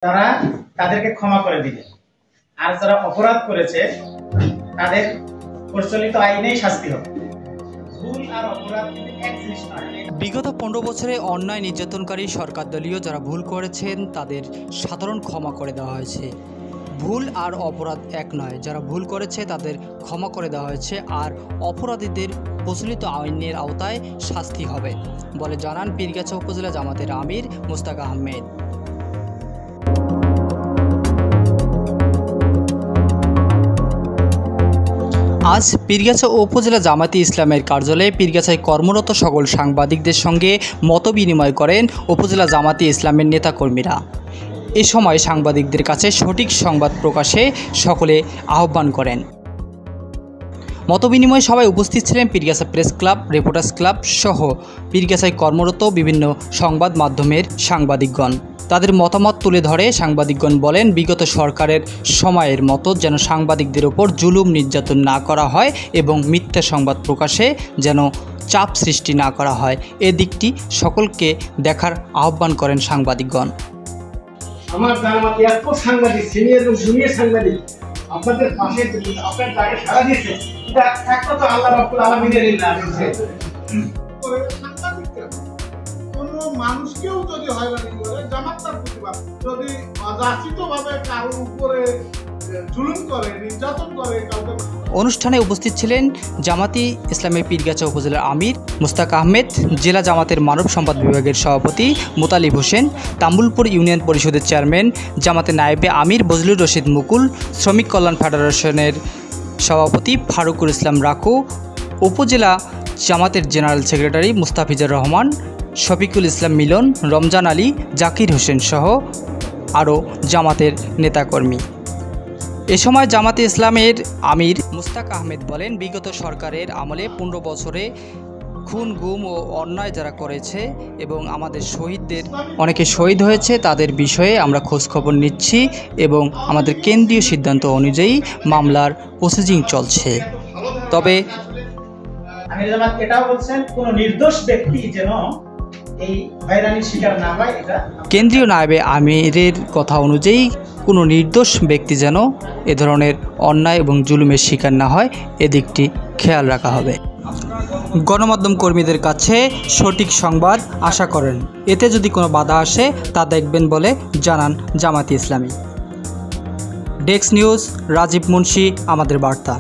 তারা তাদেরকে ক্ষমা করে দিবে, আর যারা অপরাধ করেছে তাদের প্রচলিত আইনেই শাস্তি হবে। ভুল আর অপরাধ কিন্তু এক জিনিস নয়। বিগত 15 বছরে অন্যায় নির্যাতনকারী সরকার দলীয় যারা ভুল করেছেন তাদের সাধারণ ক্ষমা করে দেওয়া হয়েছে। ভুল আর অপরাধ এক নয়, যারা ভুল করেছে তাদের ক্ষমা করে দেওয়া হয়েছে, আর অপরাধীদের প্রচলিত আইনের আওতায় শাস্তি হবে বলে জানান পীরগাছা উপজেলা জামাতের আমির মুস্তাক আহমেদ। আজ পীরগাছা উপজেলা জামাতে ইসলামের কার্যালয়ে পীরগাছায় কর্মরত সকল সাংবাদিকদের সঙ্গে মতবিনিময় করেন উপজেলা জামাতে ইসলামের নেতাকর্মীরা। এ সময় সাংবাদিকদের কাছে সঠিক সংবাদ প্রকাশে সকলে আহ্বান করেন। মতবিনিময় সভায় উপস্থিত ছিলেন Pirgachha press club, reporters club সহ পীরগাছায় কর্মরত বিভিন্ন সংবাদ মাধ্যমের সাংবাদিকগণ। তাদের মতামত তুলে ধরে সাংবাদিকগণ বলেন, বিগত সরকারের সময়ের মতো যেন সাংবাদিকদের ওপর জুলুম নির্যাতন না করা হয় এবং মিথ্যা সংবাদ প্রকাশে যেন চাপ সৃষ্টি না করা হয়, এ দিকটি সকলকে দেখার আহ্বান করেন সাংবাদিকগণ। আমার জানাতে এত সাংবাদিক, সিনিয়র এবং জুনিয়র সাংবাদিক আপনাদের পাশে আপনার তাকে সাড়া দিয়েছে, এটা একমাত্র আল্লাহ রাব্বুল আলামিনের ইল্লাহ। কোনো মানুষকেও যদি হয়রানি করে, জামাত তার প্রতিবাদ, যদি অযাচিতভাবে কারোর উপরে জুলুম করে, নির্যাতন করে কাউকে। অনুষ্ঠানে উপস্থিত ছিলেন জামাতি ইসলামের পীরগাছা উপজেলার আমির মুস্তাক আহমেদ, জেলা জামাতের মানব সম্পদ বিভাগের সভাপতি মোতালিব হোসেন, তাম্বুলপুর ইউনিয়ন পরিষদের চেয়ারম্যান জামাতের নায়েবে আমির বজলুর রশিদ মুকুল, শ্রমিক কল্যাণ ফেডারেশনের সভাপতি ফারুকুল ইসলাম রাকু, উপজেলা জামাতের জেনারেল সেক্রেটারি মুস্তাফিজুর রহমান, শফিকুল ইসলাম মিলন, রমজান আলী, জাকির হোসেন সহ আরও জামাতের নেতাকর্মী। এ সময় জামাতে ইসলামের আমির মুস্তাক আহমেদ বলেন, বিগত সরকারের আমলে 15 বছরে খুন, গুম ও অন্যায় যারা করেছে এবং আমাদের শহীদদের অনেকে শহীদ হয়েছে, তাদের বিষয়ে আমরা খোঁজখবর নিচ্ছি এবং আমাদের কেন্দ্রীয় সিদ্ধান্ত অনুযায়ী মামলার প্রসেসিং চলছে। তবে আমির জামাত এটাও বলছেন, কোন নির্দোষ ব্যক্তি যেন এই হয়রানির শিকার না হয়। এটা কেন্দ্রীয় নায়েবে আমিরের কথা অনুযায়ী কোনো নির্দোষ ব্যক্তি যেন এ ধরনের অন্যায় এবং জুলুমের শিকার না হয়, এদিকটি খেয়াল রাখা হবে। গণমাধ্যম কর্মীদের কাছে সঠিক সংবাদ আশা করেন, এতে যদি কোনো বাধা আসে তা দেখবেন বলে জানান জামাতে ইসলামী। ডেস্ক নিউজ, রাজীব মুন্সি, আমাদের বার্তা।